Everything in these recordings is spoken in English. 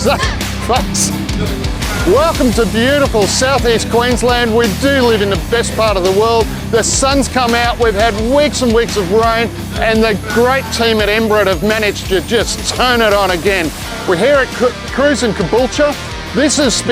So, folks, welcome to beautiful southeast Queensland. We do live in the best part of the world. The sun's come out, we've had weeks and weeks of rain, and the great team at Embred have managed to just turn it on again. We're here at Cruising Caboolture. This is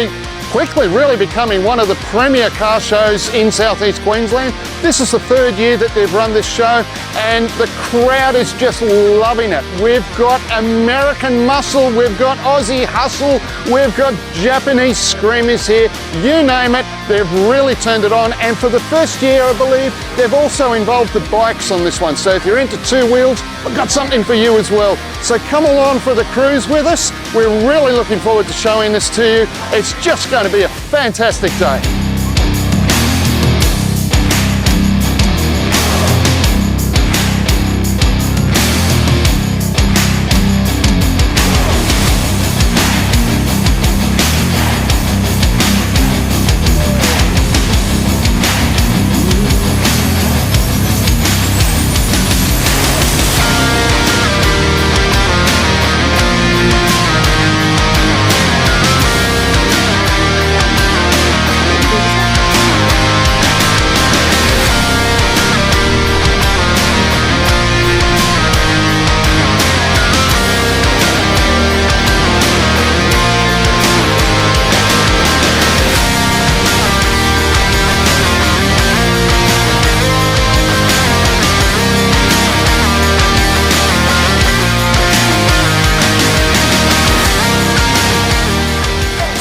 quickly really becoming one of the premier car shows in southeast Queensland. This is the third year that they've run this show, and the crowd is just loving it. We've got American muscle, we've got Aussie hustle, we've got Japanese screamers here, you name it, they've really turned it on. And for the first year, I believe, they've also involved the bikes on this one. So if you're into two wheels, we've got something for you as well. So come along for the cruise with us. We're really looking forward to showing this to you. It's just going to be a fantastic day.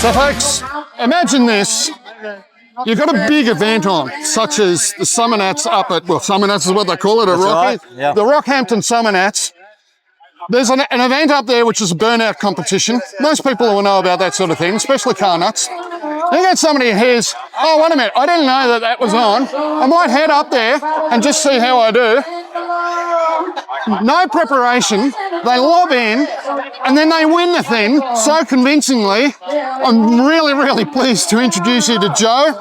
So folks, imagine this. You've got a big event on, such as the Summer Nats up at, well, Summer Nats is what they call it at Rocky. Right. Yeah. The Rockhampton Summer Nats. There's an event up there which is a burnout competition. Most people will know about that sort of thing, especially car nuts. You get somebody who hears, oh, wait a minute, I didn't know that was on. I might head up there and just see how I do. No preparation, they lob in, and then they win the thing so convincingly. I'm really, really pleased to introduce you to Joe.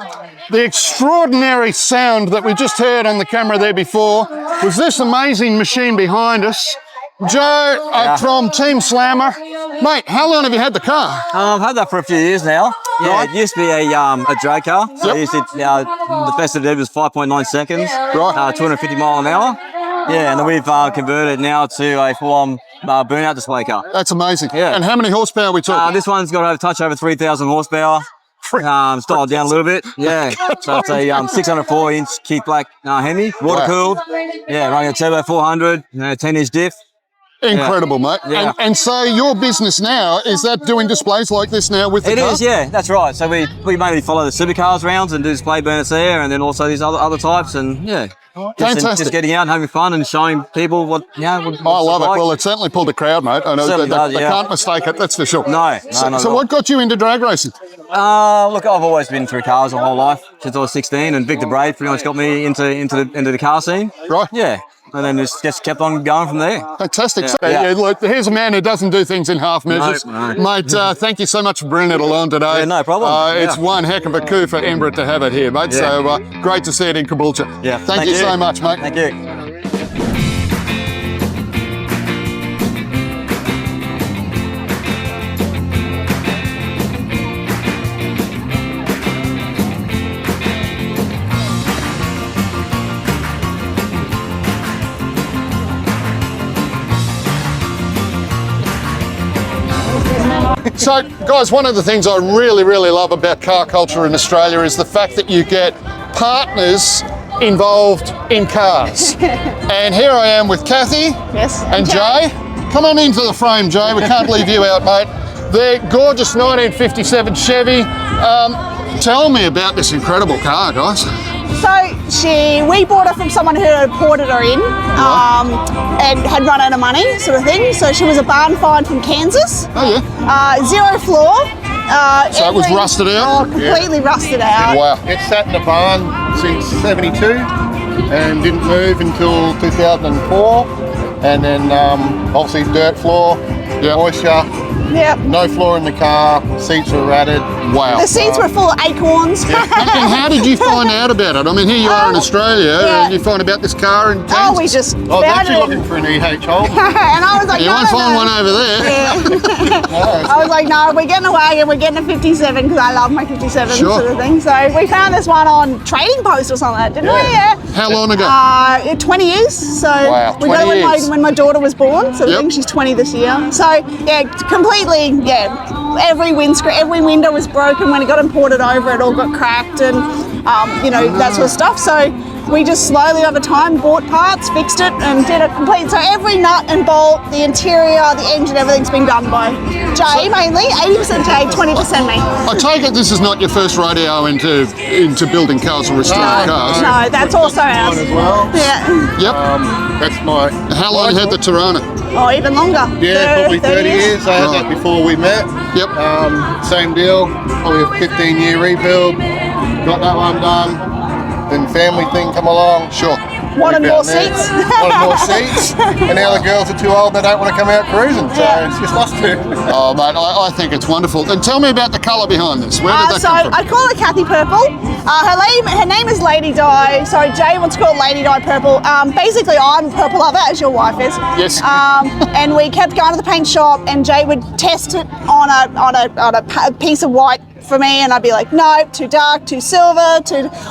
The extraordinary sound that we just heard on the camera there before was this amazing machine behind us. Joe from Team Slammer. Mate, how long have you had the car? I've had that for a few years now. Yeah, Right. It used to be a drag car. So the best it did was 5.9 seconds. Right. 250 mile an hour. Yeah, and then we've converted now to a full-on burnout display car. That's amazing. Yeah. And how many horsepower are we talking? This one's got a touch over 3,000 horsepower. Styled down a little bit. Yeah. So it's a 604-inch Keith Black Hemi, water cooled. Yeah, running a turbo 400, 10-inch diff. Incredible, mate. Yeah. And so your business now, is that doing displays like this now with the car? It is, yeah, that's right. So we mainly follow the supercars rounds and do display burners there, and then also these other types, and yeah. Fantastic. Just getting out and having fun and showing people what, what I love it. like. Well, it certainly pulled the crowd, mate. I know Certainly they does, yeah. can't mistake it, that's for sure. No, So what got you into drag racing? Look, I've always been through cars my whole life since I was 16, and Victor Brave pretty much got me into the car scene. Right. Yeah. And then just kept on going from there. Fantastic. Yeah. So, Yeah. look, here's a man who doesn't do things in half measures. No. Mate, thank you so much for bringing it along today. Yeah, no problem. It's one heck of a coup for Embred to have it here, mate. Yeah. So great to see it in Caboolture. Yeah. Thank you so much, mate. Thank you. So, guys, one of the things I really, really love about car culture in Australia is the fact that you get partners involved in cars. And here I am with Kathy and Jay. Come on into the frame, Jay. We can't leave you out, mate. The gorgeous 1957 Chevy. Tell me about this incredible car, guys. So we bought her from someone who had ported her in and had run out of money, sort of thing. So she was a barn find from Kansas. Oh yeah. Zero floor. So it was rusted out? Oh, completely rusted out. Wow. It sat in the barn since '72 and didn't move until 2004. And then obviously dirt floor, moisture. Yep. No floor in the car, seats were ratted. Wow. The seats were full of acorns. And how did you find out about it? I mean, here you are in Australia, and you find about this car in Kansas. Oh, we just I was found actually it. looking for an EH hole. And I was like, You no, won't no, find no. one over there. No, I was like, no, we're getting a wagon, we're getting a 57 because I love my 57 Sure. sort of thing. So we found this one on Trading Post or something, didn't we? Yeah. How long ago? 20 years. So Wow, we got 20 it years. when my daughter was born. So I Yep. think she's 20 this year. So yeah, completely, yeah. Every window was broken when it got imported over. It all got cracked and that sort of stuff. So we just slowly over time bought parts, fixed it, and did a complete. So every nut and bolt, the interior, the engine, everything's been done by Jay mainly. 80% Jay, 20% me. I take it this is not your first rodeo into building cars or restoring cars. No, that's also ours. As well. Yeah. Yep. That's my. How long you had the Tirana? Oh, even longer. Yeah, probably 30 years. I had Right. that before we met. Yep. Same deal. Probably a 15-year rebuild. Got that one done. Then family thing come along. Sure. Wanted We more found that. seats. Wanted more seats. And now the girls are too old, they don't want to come out cruising. So Yeah. it's just us two. Oh, mate, I think it's wonderful. And tell me about the colour behind this. Where did that So come from? I call her Kathy Purple. Her name is Lady Di. So Jay wants to call it Lady Di Purple. Basically, I'm a purple lover, as your wife is. Yes. And we kept going to the paint shop, and Jay would test it on a piece of white for me, and I'd be like, no, too dark, too silver,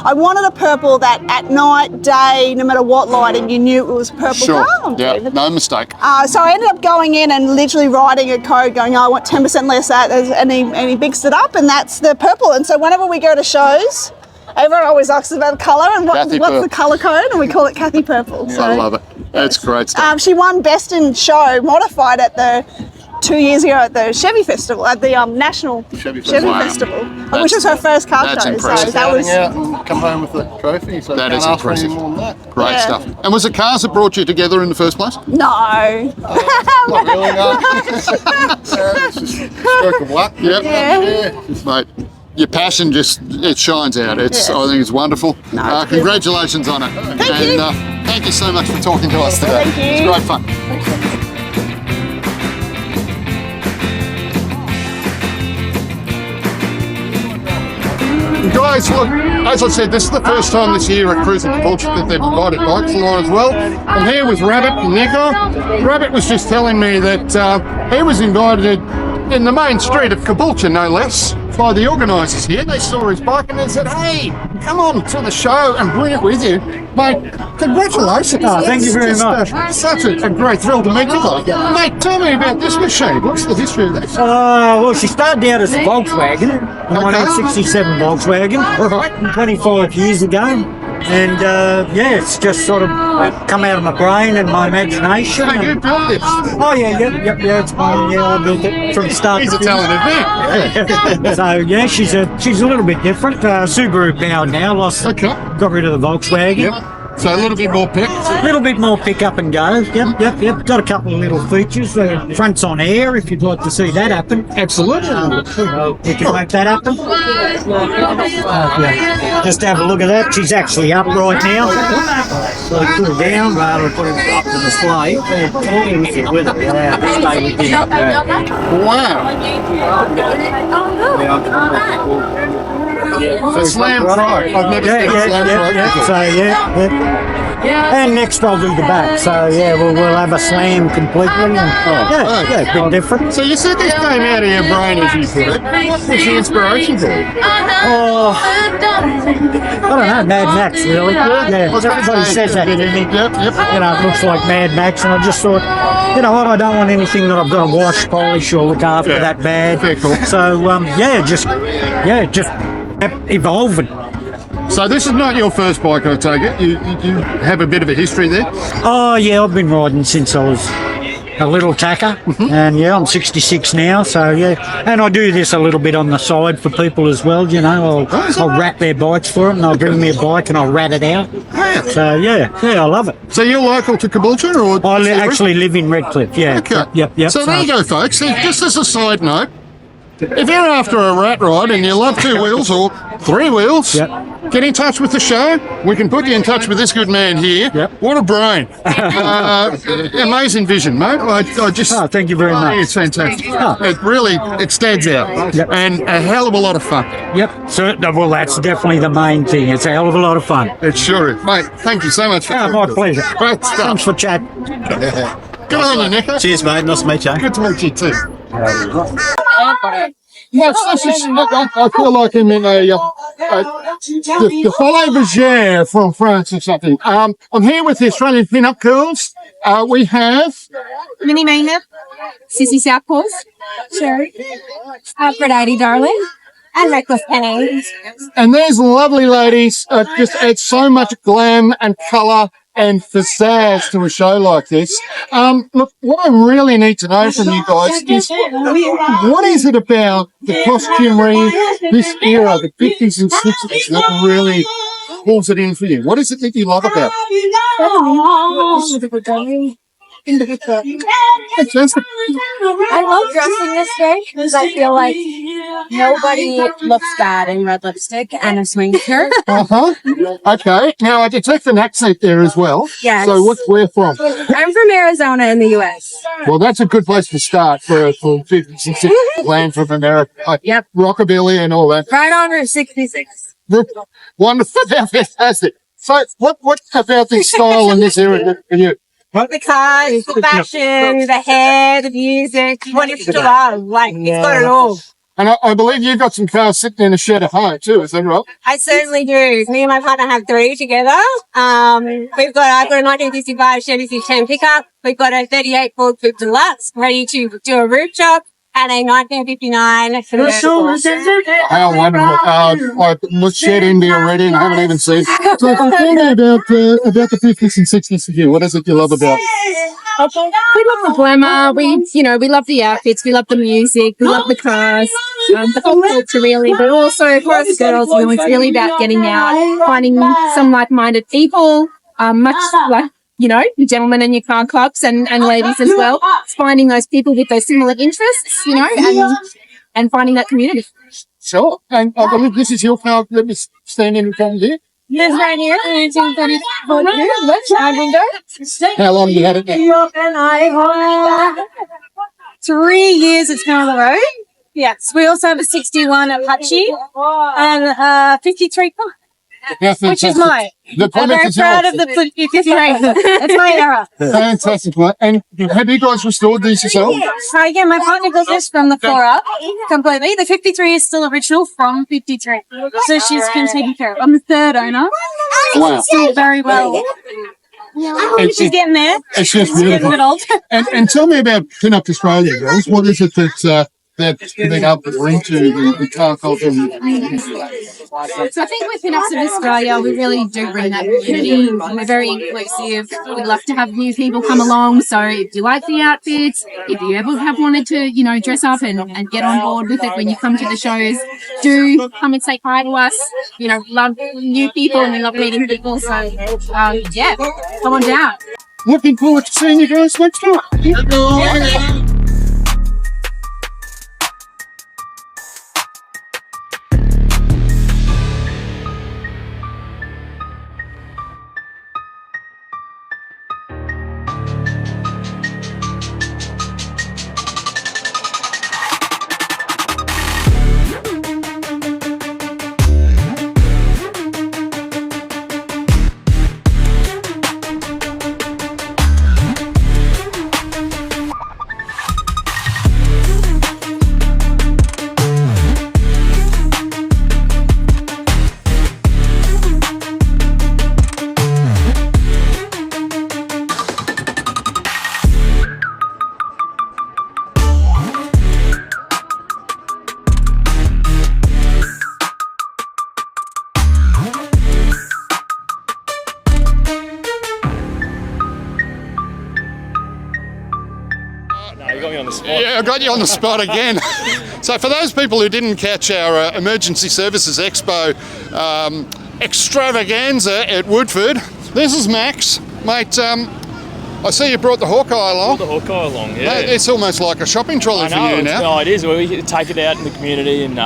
I wanted a purple that at night, day, no matter what lighting, you knew it was a purple Sure. car. Yeah, David. no mistake. So I ended up going in and literally writing a code going, I want 10% less that, and he bigs it up, and that's the purple. And so whenever we go to shows, everyone always asks us about the colour and what's Purple. the colour code, and we call it Kathy Purple. So, I love it. That's great stuff. she won Best in Show Modified at the 2 years ago at the Chevy Festival, at the National Chevy Wow. Festival, which was her first car That's show. impressive. So that was out and come home with the trophy. So That can't is ask for any impressive. more than that. Great Yeah. stuff. And was it cars that brought you together in the first place? no. Not really, no. It's just a stroke of luck. Yep. Yeah. Mate, your passion it shines out. I think it's wonderful. No, it's Congratulations on it. Thank you. Thank you so much for talking to us today. Thank you. It's great fun. Guys, look, as I said, this is the first time this year at Cruising Caboolture that they've invited bikes along as well. And here was Rabbit and Nico. Rabbit was just telling me that he was invited in the main street of Caboolture, no less, by the organisers here. They saw his bike and they said, hey, come on to the show and bring it with you. Mate, congratulations. Oh, thank you very It's just, much. such a great thrill to meet you guys. Mate, tell me about this machine. What's the history of this? Well, she started out as a Volkswagen, 1967 Volkswagen, Right. 25 years ago. And it's just sort of come out of my brain and my imagination. So you And, built this. oh, yeah, it's mine. Yeah, I built it from start He's to a talented man. So, yeah, she's a little bit different. Subaru powered now, Okay. got rid of the Volkswagen. Yep. So a little bit more pick. A little bit more pick up and go. Yep. Got a couple of little features. Front's on air if you'd like to see that happen. Absolutely. You can make that happen. Yeah. Just have a look at that. She's actually up right now. So put her down rather than put it up to the display. With it. Yeah, this day we did. Wow. So Slam Pro. I've never seen a Slam Pro. Yeah. So yeah. And next I'll do the back. So yeah, we'll have a slam completely. And, bit different. So you said this came out of your brain, as you put it. What was the inspiration for it? Oh, I don't know, Mad Max, really. Yeah, everybody says that to me. Yep. You know, it looks like Mad Max, and I just thought, you know what, I don't want anything that I've got to wash, polish, or look after that bad. Very cool. So, just evolving. So this is not your first bike, I take it. You have a bit of a history there. Oh, yeah, I've been riding since I was a little tacker, and I'm 66 now, so and I do this a little bit on the side for people as well, you know, I'll rat their bikes for them, and they'll bring me a bike and I'll rat it out. So I love it. So you're local to Caboolture, or I actually live in Redcliffe, yeah. Okay. Yep. So there you go, folks. See, just as a side note, if you're after a rat ride and you love 2 wheels or 3 wheels, get in touch with the show. We can put you in touch with this good man here. Yep. What a brain. Amazing vision, mate. I just... Oh, thank you very I think much. it's fantastic. Oh. It stands out. Yep. And a hell of a lot of fun. Yep, so, well, that's definitely the main thing. It's a hell of a lot of fun. It sure is. Mate, thank you so much for My talking to us. pleasure. Great stuff. Thanks for chatting. Good on you, Nico. Cheers, mate. Nice to meet you. Good to meet you too. Yes, this is, I feel like I'm in the Follet Bergère from France or something. I'm here with the Australian Pinup girls. We have Minnie Mayhem, Sissy Southpaws, Cherish, Aphrodite Darling, and Reckless Penny. and there's lovely ladies. Just add so much glam and colour and pizzazz to a show like this. Look, what I really need to know from you guys is what is it about the costumery, this era, the 50s and 60s, that really pulls it in for you? What is it that you love about it? I love dressing this way because I feel like nobody looks bad in red lipstick and a swing shirt. Okay. Now, I detect an accent there as well. Yes. So where from? I'm from Arizona in the U.S. Well, that's a good place to start for 50s and 60s land from America. Yep. Rockabilly and all that. Right on Route 66. Wonderful. Fantastic. So what about this style in this era for you? The cars, the fashion, the hair, the music, what it's to love. Like, it's got it all. And I believe you've got some cars sitting in a shed at home too, is that right? I certainly do. Me and my partner have 3 together. I've got a 1955 Chevy C10 pickup. We've got a 38 Ford Coupe Deluxe ready to do a roof job. And a 1959 convertible. How wonderful. I was shed in there already and I haven't even seen. So tell me about the 50s and 60s for you. What is it you love about it? We love the glamour. We love the outfits. We love the music. We love the cars. The whole culture, really. But also, for us girls, it's really about getting out, finding some like-minded people, much like, your gentlemen in your car clubs and ladies as well. It's finding those people with those similar interests, and finding that community. Sure. And I believe this is your car. Let me stand in front of you. This right here, 1934 left side window. How long have you had it now? 3 years it's been on the road. Yes. We also have a 61 Apache and a 53 car. Which is mine. I'm very proud of the 53. That's my era. Fantastic. And have you guys restored these yourself? Yeah, my partner got this from the floor up completely. The 53 is still original from 53. So she's been taken care of. I'm the 3rd owner. Wow. It's still very well. She's getting there. It's just beautiful. Getting a bit old. And tell me about Pinup Australia, girls. What is it that's been able to bring to the car culture? So I think with Pinups of Australia, we really do bring that community. We're very inclusive. We love to have new people come along. So if you like the outfits, if you ever have wanted to, dress up and get on board with it when you come to the shows, do come and say hi to us. Love new people and we love meeting people. So, yeah, come on down. Looking forward to seeing you guys next time. Yeah, I got you on the spot again. So for those people who didn't catch our Emergency Services Expo extravaganza at Woodford, this is Max. Mate, I see you brought the Hawkeye along. Yeah. It's almost like a shopping trolley for you now. No, it is. We take it out in the community and,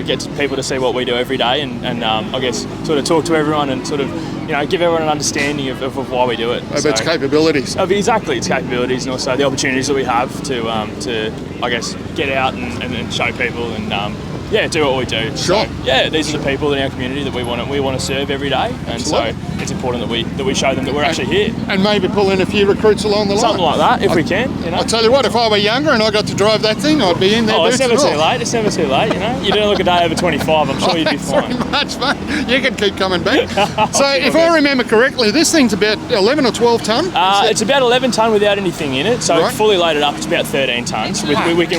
get people to see what we do every day and I guess sort of talk to everyone and sort of, give everyone an understanding of why we do it. Of its capabilities. Exactly, its capabilities and also the opportunities that we have to I guess, get out and show people and, do what we do. Sure. So, these are the people in our community that we want to serve every day. And so it's important that we show them that we're actually here. And maybe pull in a few recruits along the line. Something like that, if we can. You know. I tell you what, if I were younger and I got to drive that thing, I'd be in there. Oh, it's never too late. It's never too late. You know, you don't look a day over 25. I'm sure you'd be fine. Very much, mate. You can keep coming back. So, if I remember correctly, this thing's about 11 or 12 tonne. It's about 11 tonne without anything in it. So fully loaded up, it's about 13 tonnes.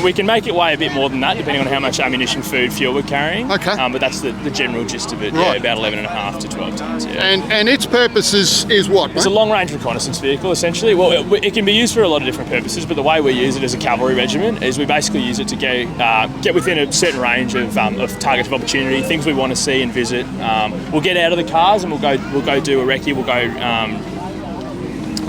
We can make it weigh a bit more than that, depending on how much ammunition, food, fuel we're carrying. Okay. But that's the general gist of it. Right. Yeah, about 11.5 to 12 tonnes. Yeah. And its purpose is what, mate? It's a long-range reconnaissance vehicle, essentially. Well, it can be used for a lot of different purposes, but the way we use it as a cavalry regiment is we basically use it to get within a certain range of targets of opportunity, things we want to see and visit. We'll get out of the cars and we'll go do a recce.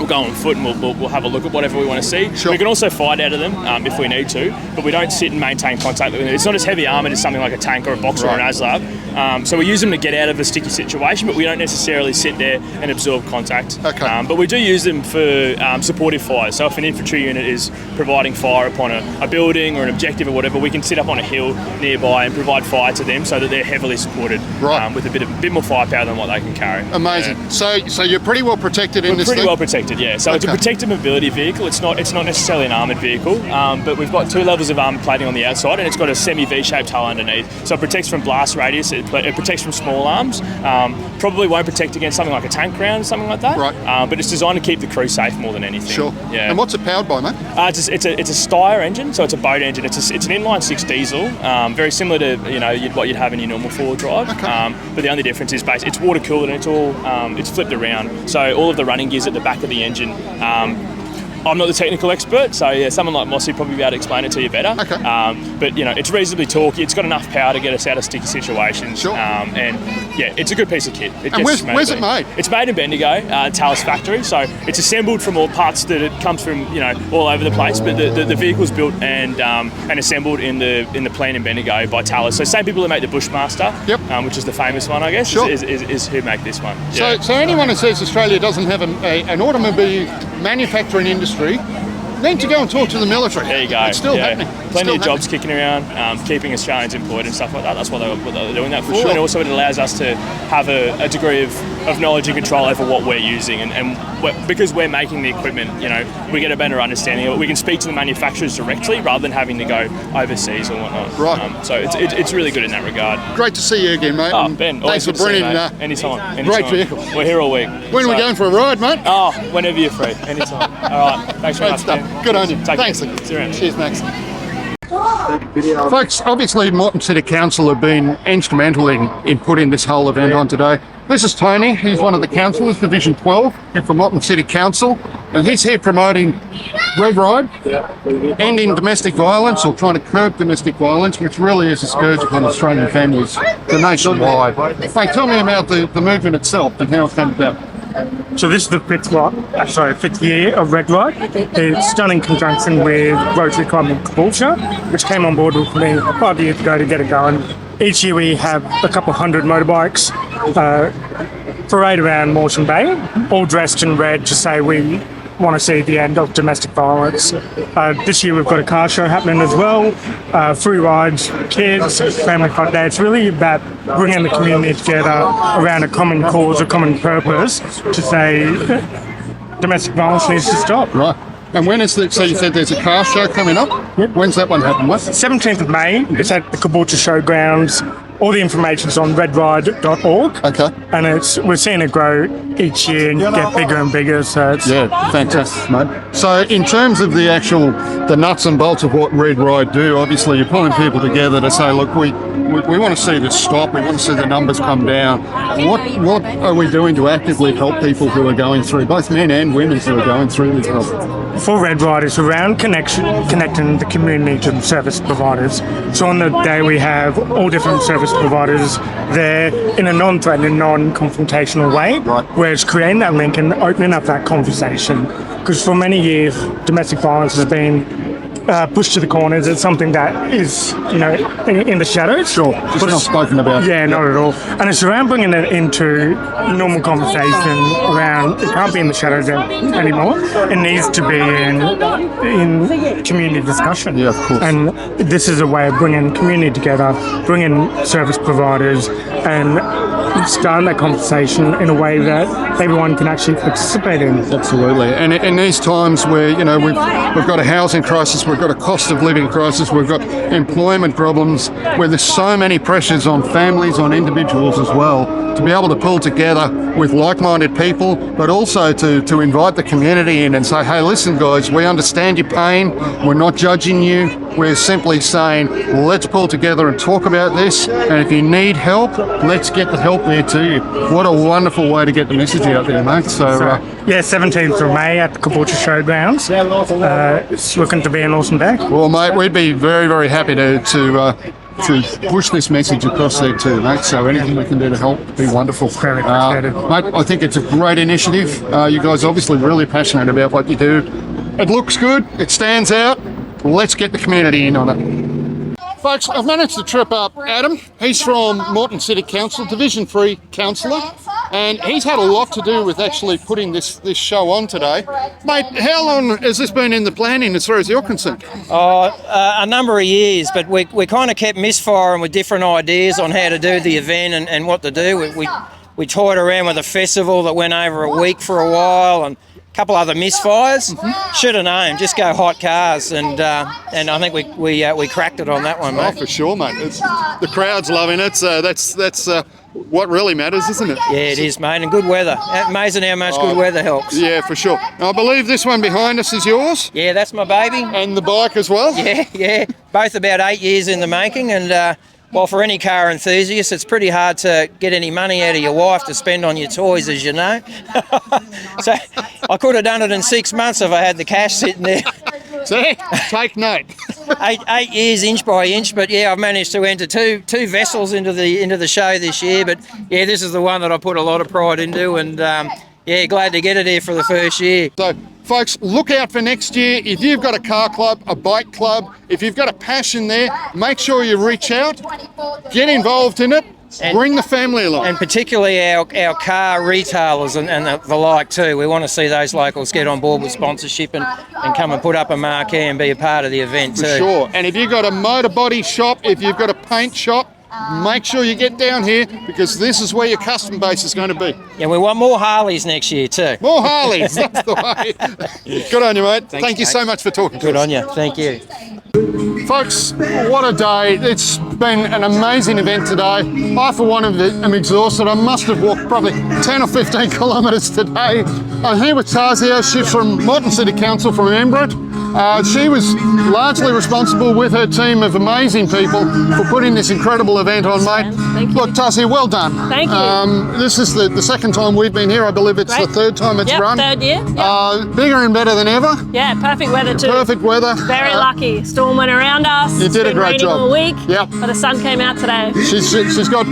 We'll go on foot and we'll have a look at whatever we want to see. Sure. We can also fight out of them if we need to, but we don't sit and maintain contact with them. It's not as heavy armoured as something like a tank or a Boxer or an ASLAB. So we use them to get out of a sticky situation, but we don't necessarily sit there and absorb contact. Okay. But we do use them for supportive fire. So if an infantry unit is providing fire upon a building or an objective or whatever, we can sit up on a hill nearby and provide fire to them so that they're heavily supported with a bit more firepower than what they can carry. Amazing. Yeah. So you're pretty well protected in this thing? Pretty well protected, yeah. So it's a protected mobility vehicle. It's not necessarily an armoured vehicle, but we've got 2 levels of armoured plating on the outside, and it's got a semi V-shaped hull underneath. So it protects from blast radius. It protects from small arms. Probably won't protect against something like a tank round or something like that. Right. But it's designed to keep the crew safe more than anything. Sure. Yeah. And what's it powered by, mate? It's a Steyr engine, so it's a boat engine. It's an inline 6 diesel, very similar to what you'd have in your normal 4-wheel drive. Okay. But the only difference is it's water cooled and it's flipped around. So all of the running gears at the back of the engine. I'm not the technical expert, so yeah, someone like Mossy probably be able to explain it to you better. Okay. But it's reasonably torquey. It's got enough power to get us out of sticky situations. Sure. And yeah, it's a good piece of kit. And where's it made? It's made in Bendigo, Tallis factory. So it's assembled from all parts that it comes from, all over the place. But the vehicle's built and assembled in the plant in Bendigo by Tallis. So same people who make the Bushmaster, which is the famous one, I guess, sure. is who make this one. So, Yeah. so anyone who says Australia doesn't have an automobile manufacturing industry need to go and talk to the military. There you go. It's still happening. Plenty of jobs kicking around, keeping Australians employed and stuff like that. That's what they're doing that for. Sure. And also it allows us to have a degree of knowledge and control over what we're using. And because we're making the equipment, we get a better understanding of it. We can speak to the manufacturers directly rather than having to go overseas or whatnot. Right. So it's really good in that regard. Great to see you again, mate. Oh, Ben, thanks for bringing anytime. great vehicle. We're here all week. When are we going for a ride, mate? Oh, whenever you're free. Anytime. All right. Thanks very Great much, stuff. Ben. Good on you. Thanks. Thanks. See you around. Cheers, Max. Folks, obviously Moreton City Council have been instrumental in putting this whole event on today. This is Tony, he's one of the councillors, Division 12 from Moreton City Council, and he's here promoting Red Ride, ending domestic violence, or trying to curb domestic violence, which really is a scourge upon Australian families, the nationwide. Mate, tell me about the movement itself and how it's come about. So this is the fifth year of Red Ride. It's done in conjunction with Rotary Club in Caboolture, which came on board with me 5 years ago to get it going. Each year we have a couple hundred motorbikes parade around Moreton Bay, all dressed in red to say we want to see the end of domestic violence. This year we've got a car show happening as well, free rides, kids, family fun day. It's really about bringing the community together around a common cause, a common purpose to say domestic violence needs to stop. Right. And when is it? So you said there's a car show coming up? Yep. When's that one happening? 17th of May. It's at the Caboolture Showgrounds. All the information's on redride.org. Okay. And we're seeing it grow each year and get bigger and bigger. So it's fantastic, mate. So in terms of the nuts and bolts of what Red Ride do, obviously you're pulling people together to say, look, we want to see this stop. We want to see the numbers come down. What are we doing to actively help people who are going through, both men and women who are going through this problem? For Red Ride, it's around connecting the community to the service providers. So on the day we have all different service providers there in a non-threatening, non-confrontational way, where it's creating that link and opening up that conversation. Because for many years, domestic violence has been pushed to the corners. It's something that is, in the shadows. Sure, just not spoken about. Yeah, not at all. And it's around bringing it into normal conversation around, it can't be in the shadows anymore. It needs to be in community discussion. Yeah, of course. And this is a way of bringing community together, bringing service providers and start that conversation in a way that everyone can actually participate in. Absolutely. And in these times where, you know, we've got a housing crisis, we've got a cost of living crisis, we've got employment problems, where there's so many pressures on families, on individuals as well, to be able to pull together with like-minded people, but also to invite the community in and say, hey, listen, guys, we understand your pain. We're not judging you. We're simply saying, let's pull together and talk about this. And if you need help, let's get the help there to you. What a wonderful way to get the message out there, mate. So 17th of May at the Caboolture Showgrounds. It's looking to be an awesome day. Well, mate, we'd be very, very happy to push this message across there too, mate. So anything we can do to help would be wonderful. Very appreciated. Mate, I think it's a great initiative. You guys are obviously really passionate about what you do. It looks good. It stands out. Let's get the community in on it. Folks, I've managed to trip up Adam. He's from Moreton City Council, Division 3 councillor, and he's had a lot to do with actually putting this show on today. Mate, how long has this been in the planning as far as you're concerned? A number of years, but we kind of kept misfiring with different ideas on how to do the event and what to do. We toyed around with a festival that went over a week for a while, and a couple other misfires. Should have known, just go hot cars, and I think we cracked it on that one, mate. Oh, for sure, mate. The crowd's loving it, so that's what really matters, isn't it? Yeah, it is, mate, and good weather. Amazing how much good weather helps. Yeah, for sure. Now, I believe this one behind us is yours? Yeah, that's my baby. And the bike as well? Yeah. Both about 8 years in the making, and well, for any car enthusiast, it's pretty hard to get any money out of your wife to spend on your toys, as you know. So I could have done it in 6 months if I had the cash sitting there. See, take note. 8 years, inch by inch, but yeah, I've managed to enter two vessels into the show this year. But yeah, this is the one that I put a lot of pride into, and yeah, glad to get it here for the first year. So, folks, look out for next year. If you've got a car club, a bike club, if you've got a passion there, make sure you reach out, get involved in it, and bring the family along. And particularly our car retailers and the like too. We want to see those locals get on board with sponsorship and come and put up a marquee and be a part of the event too. For sure. And if you've got a motor body shop, if you've got a paint shop, make sure you get down here, because this is where your custom base is going to be. Yeah, we want more Harleys next year too. More Harleys, that's the way. Good on you, mate. Thank you so much for talking to us. Good on you. Thank you. Folks, what a day. It's been an amazing event today. I, for one, am exhausted. I must have walked probably 10 or 15 kilometres today. I'm here with Tarzia. She's from Moreton City Council from Embrook. She was largely responsible with her team of amazing people for putting this incredible event on, mate. Thank you. Look, Tarzia, well done. Thank you. This is the second time we've been here. I believe it's the third time it's run. Third year. Yep. Bigger and better than ever. Yeah, perfect weather too. Perfect weather. Very lucky. Storm went around us. You did a great job. All week. Yep. But the sun came out today. She's got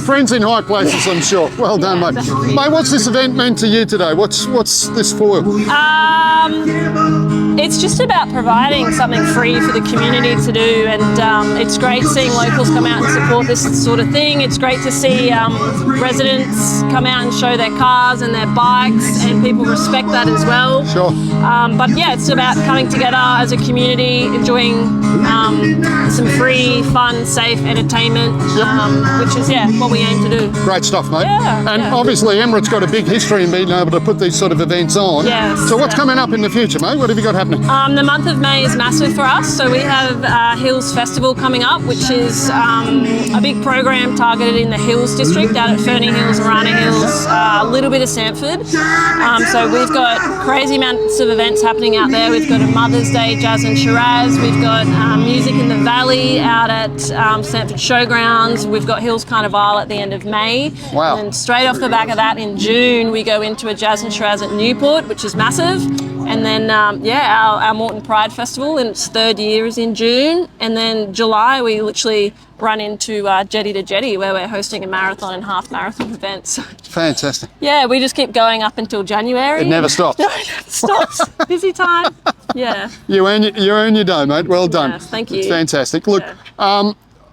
friends in high places, I'm sure. Well done, mate. Mate, what's this event meant to you today? What's this for? It's just about providing something free for the community to do, and it's great seeing locals come out and support this sort of thing. It's great to see residents come out and show their cars and their bikes, and people respect that as well. Sure. But yeah, it's about coming together as a community, enjoying some free, fun, safe entertainment, which is what we aim to do. Great stuff, mate. Yeah, and obviously Embrook's got a big history in being able to put these sort of events on. Yes. So what's coming up in the future, mate? What have you got happening? The month of May is massive for us. So we have Hills Festival coming up, which is a big program targeted in the Hills district, out at Ferny Hills, Arana Hills, a little bit of Sanford. So we've got crazy amounts of events happening out there. We've got a Mother's Day Jazz and Shiraz. We've got music in the Valley out at Sanford Showgrounds. We've got Hills Carnival at the end of May. Wow. And straight off the back of that, in June, we go into a Jazz and Shiraz at Newport, which is massive. And then, our Moreton Pride Festival in its third year is in June. And then July, we literally run into Jetty to Jetty, where we're hosting a marathon and half marathon events. Fantastic. Yeah, we just keep going up until January. It never stops. No, it never stops. Busy time. Yeah. You earn your day, mate. Well done. Yes, thank you. It's fantastic. Look,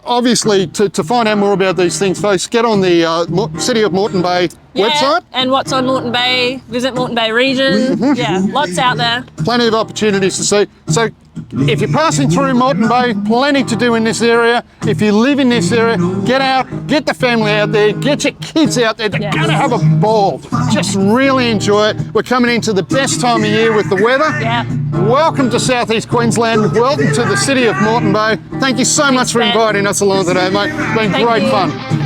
obviously, to find out more about these things, folks, get on the City of Moreton Bay website. And what's on Moreton Bay, visit Moreton Bay region. Yeah, lots out there. Plenty of opportunities to see. So if you're passing through Moreton Bay, plenty to do in this area. If you live in this area, get out, get the family out there, get your kids out there. They're going to have a ball. Just really enjoy it. We're coming into the best time of year with the weather. Yeah. Welcome to Southeast Queensland. Welcome to the city of Moreton Bay. Thank you so much for inviting us along today, mate. It's been great fun.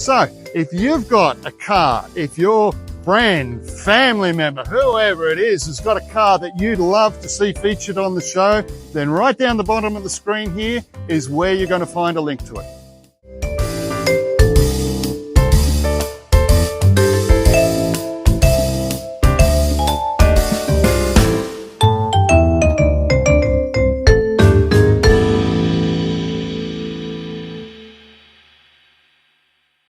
So, if you've got a car, if your friend, family member, whoever it is, has got a car that you'd love to see featured on the show, then right down the bottom of the screen here is where you're going to find a link to it.